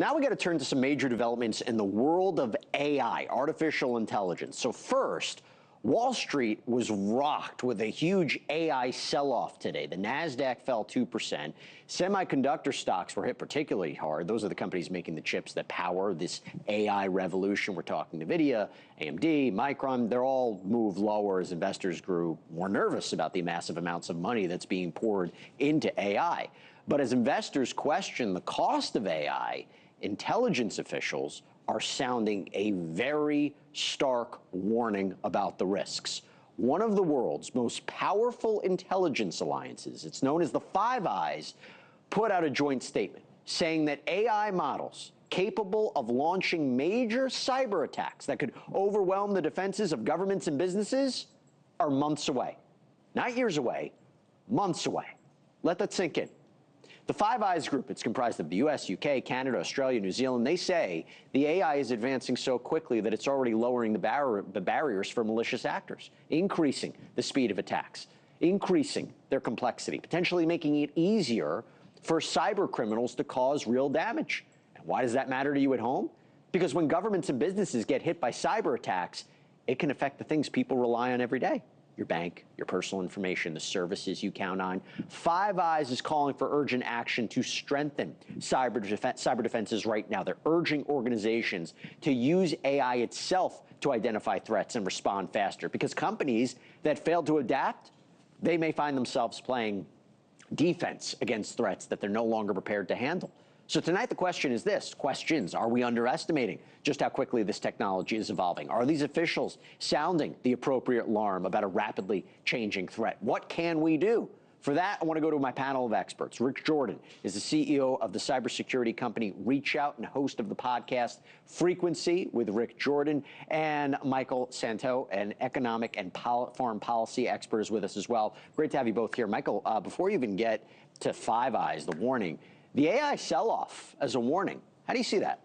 Now we got to turn to some major developments in the world of AI, artificial intelligence. So first, Wall Street was rocked with a huge AI sell-off today. The NASDAQ fell 2%. Semiconductor stocks were hit particularly hard. Those are the companies making the chips that power this AI revolution. We're talking NVIDIA, AMD, Micron. They're all moved lower as investors grew more nervous about the massive amounts of money that's being poured into AI. But as investors question the cost of AI, intelligence officials are sounding a very stark warning about the risks. One of the world's most powerful intelligence alliances, it's known as the Five Eyes, put out a joint statement saying that AI models capable of launching major cyber attacks that could overwhelm the defenses of governments and businesses are months away. Not years away, months away. Let that sink in. The Five Eyes group, it's comprised of the US, UK, Canada, Australia, New Zealand. They say the AI is advancing so quickly that it's already lowering the barriers for malicious actors, increasing the speed of attacks, increasing their complexity, potentially making it easier for cyber criminals to cause real damage. And why does that matter to you at home? Because when governments and businesses get hit by cyber attacks, it can affect the things people rely on every day. Your bank, your personal information, the services you count on. Five Eyes is calling for urgent action to strengthen cyber defenses right now. They're urging organizations to use AI itself to identify threats and respond faster, because companies that fail to adapt, they may find themselves playing defense against threats that they're no longer prepared to handle. So tonight the question is this, are we underestimating just how quickly this technology is evolving? Are these officials sounding the appropriate alarm about a rapidly changing threat? What can we do? For that, I want to go to my panel of experts. Rick Jordan is the CEO of the cybersecurity company Reach Out and host of the podcast Frequency with Rick Jordan, and Michael Szanto, an economic and foreign policy expert, is with us as well. Great to have you both here. Michael, before you even get to Five Eyes, the warning, the AI sell-off as a warning, how do you see that?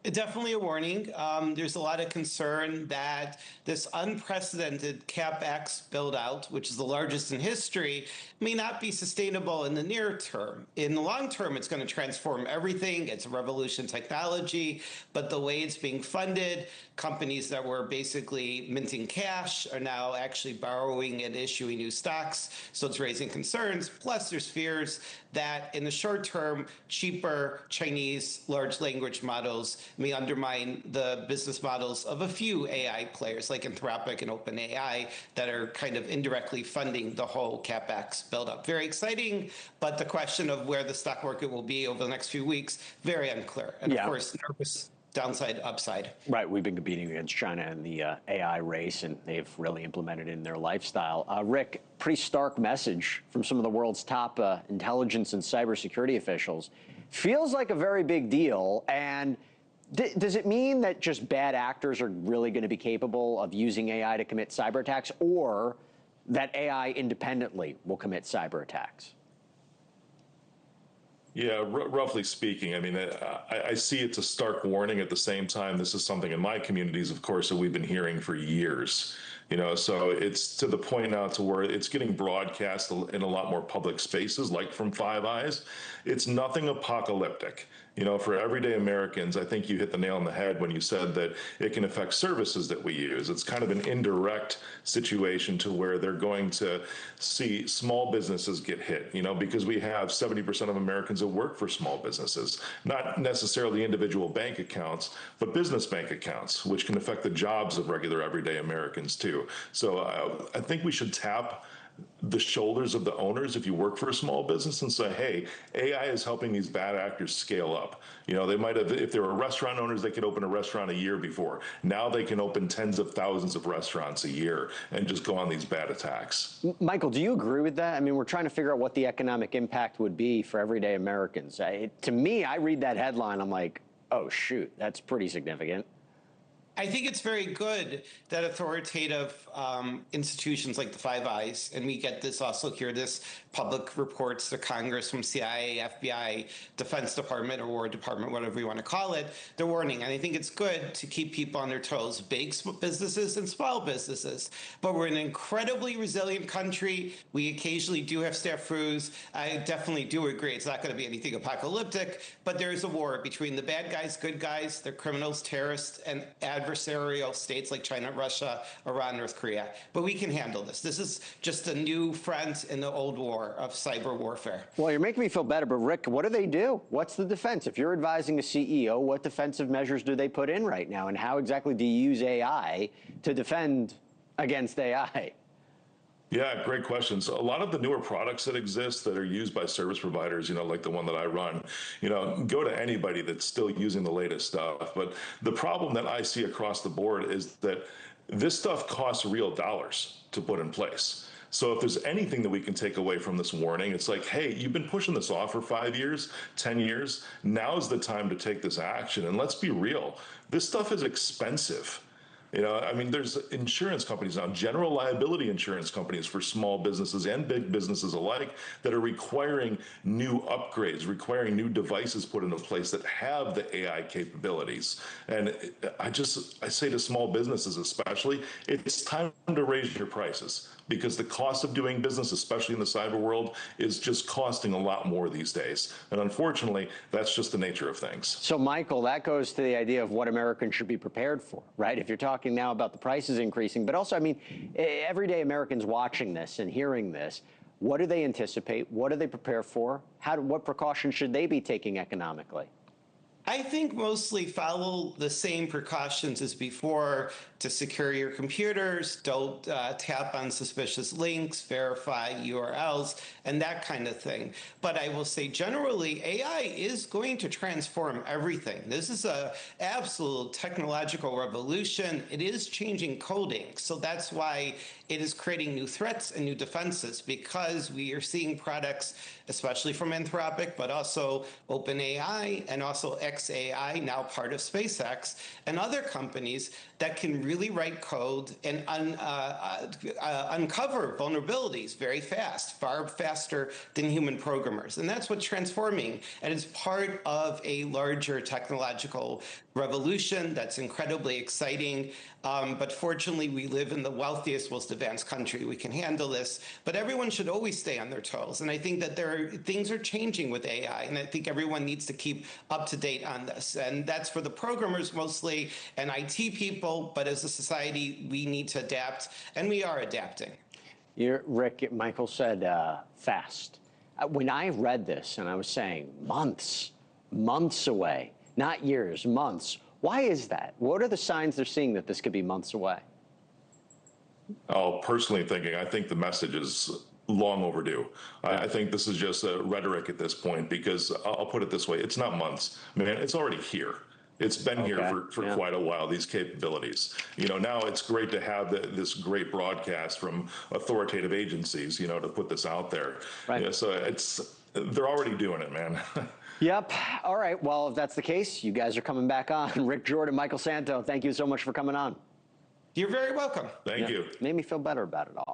Definitely a warning. There's a lot of concern that this unprecedented CapEx build-out, which is the largest in history, may not be sustainable in the near term. In the long term, it's going to transform everything. It's a revolution technology, but the way it's being funded, companies that were basically minting cash are now actually borrowing and issuing new stocks. So it's raising concerns. Plus, there's fears that in the short term, cheaper Chinese large language models may undermine the business models of a few AI players like Anthropic and OpenAI that are kind of indirectly funding the whole CapEx buildup. Very exciting, but the question of where the stock market will be over the next few weeks, very unclear. And of course, nervous downside, upside. Right, we've been competing against China in the AI race, and they've really implemented it in their lifestyle. Rick, pretty stark message from some of the world's top intelligence and cybersecurity officials. Feels like a very big deal, and does it mean that just bad actors are really going to be capable of using AI to commit cyber attacks, or that AI independently will commit cyber attacks? Yeah, roughly speaking, I mean, I see it's a stark warning. At the same time, this is something in my communities, of course, that we've been hearing for years. So it's to the point now to where it's getting broadcast in a lot more public spaces, like from Five Eyes. It's nothing apocalyptic. For everyday Americans, I think you hit the nail on the head when you said that it can affect services that we use. It's kind of an indirect situation to where they're going to see small businesses get hit, because we have 70% of Americans that work for small businesses, not necessarily individual bank accounts, but business bank accounts, which can affect the jobs of regular everyday Americans too. So I think we should tap the shoulders of the owners if you work for a small business and say, hey, AI is helping these bad actors scale up. They might have, if they were restaurant owners, they could open a restaurant a year before. Now they can open tens of thousands of restaurants a year and just go on these bad attacks. Michael, do you agree with that? I mean, we're trying to figure out what the economic impact would be for everyday Americans. To me, I read that headline, I'm like, oh, shoot, that's pretty significant. I think it's very good that authoritative institutions like the Five Eyes, and we get this also here, this public reports to Congress from CIA, FBI, Defense Department, or War Department, whatever you want to call it, they're warning. And I think it's good to keep people on their toes, big businesses and small businesses. But we're an incredibly resilient country. We occasionally do have snafus. I definitely do agree. It's not going to be anything apocalyptic, but there is a war between the bad guys, good guys, the criminals, terrorists, and adversarial states like China, Russia, Iran, North Korea. But we can handle this. This is just a new front in the old war of cyber warfare. Well, you're making me feel better, but Rick, what do they do? What's the defense? If you're advising a CEO, what defensive measures do they put in right now? And how exactly do you use AI to defend against AI? Yeah, great questions. A lot of the newer products that exist that are used by service providers, like the one that I run, go to anybody that's still using the latest stuff. But the problem that I see across the board is that this stuff costs real dollars to put in place. So if there's anything that we can take away from this warning, it's like, hey, you've been pushing this off for 5 years, 10 years. Now's the time to take this action. And let's be real, this stuff is expensive. There's insurance companies now, general liability insurance companies for small businesses and big businesses alike that are requiring new upgrades, requiring new devices put into place that have the AI capabilities. And I say to small businesses especially, it's time to raise your prices because the cost of doing business, especially in the cyber world, is just costing a lot more these days. And unfortunately, that's just the nature of things. So, Michael, that goes to the idea of what Americans should be prepared for, right? If you're talking now about the prices increasing, but also, everyday Americans watching this and hearing this, what do they anticipate? What do they prepare for? What precautions should they be taking economically? I think mostly follow the same precautions as before to secure your computers, don't tap on suspicious links, verify URLs, and that kind of thing. But I will say generally, AI is going to transform everything. This is an absolute technological revolution. It is changing coding. So that's why it is creating new threats and new defenses, because we are seeing products, especially from Anthropic, but also OpenAI and also xAI, now part of SpaceX, and other companies that can really write code and uncover vulnerabilities very fast, far faster than human programmers. And that's what's transforming. And it's part of a larger technological revolution that's incredibly exciting. But fortunately, we live in the wealthiest, most advanced country. We can handle this. But everyone should always stay on their toes. And I think that things are changing with AI. And I think everyone needs to keep up to date on this. And that's for the programmers mostly and IT people. But as a society, we need to adapt. And we are adapting. Rick, Michael said fast. When I read this and I was saying months away, not years, months. Why is that? What are the signs they're seeing that this could be months away? Oh, personally thinking, I think the message is long overdue. I think this is just a rhetoric at this point, because I'll put it this way. It's not months, man. It's already here. It's been here for quite a while, these capabilities. Now it's great to have this great broadcast from authoritative agencies, to put this out there. Right. So they're already doing it, man. Yep. All right. Well, if that's the case, you guys are coming back on. Rick Jordan, Michael Szanto, thank you so much for coming on. You're very welcome. Thank you. Made me feel better about it all.